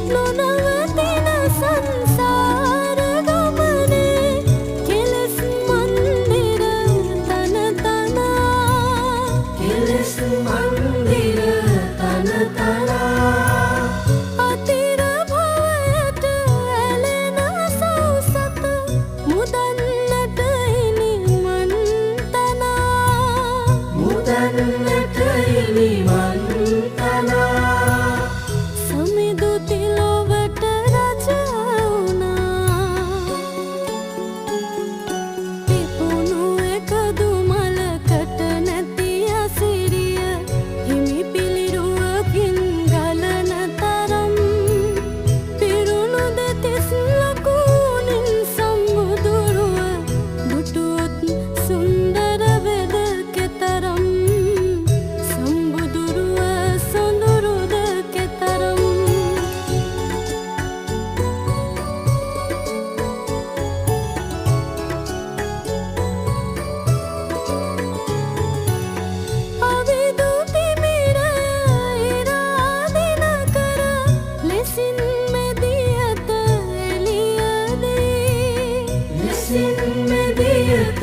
නොනවතින සංසාර ගමනේ කෙලෙස් මන්දිර තන තනා කෙලෙස් මන්දිර තන තනා අතිර භවයට ඇලෙන සෞසත මුදන්නට ඉනි මන් තනා මුදන්නට ඉනි මන් තනා සමිදු තිලොවට රජ වුණා තිබුණු එකදු මලකට නැති අසිරිය හිමි පිළිරුවකින් ගලන තරම් පිරුණු දෙතිස් ලකුණින් සම්බුදුරුව දුටුවොත් සුන්දර වෙද කෙතරම් සම්බුදුරුව සොඳුරුද කෙතරම් අවිදු තිමිර ඉරාදින කර ලෙසින් මෙදියත එළියදී ලෙසින් මෙදියත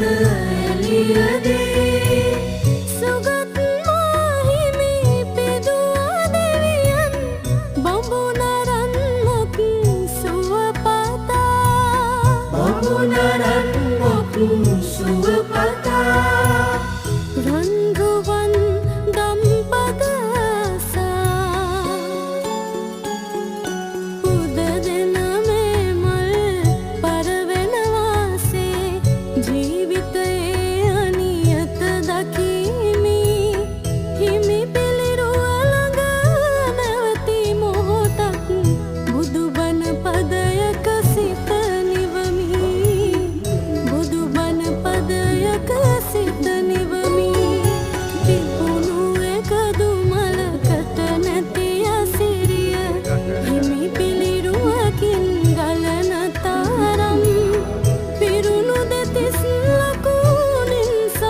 එළියදී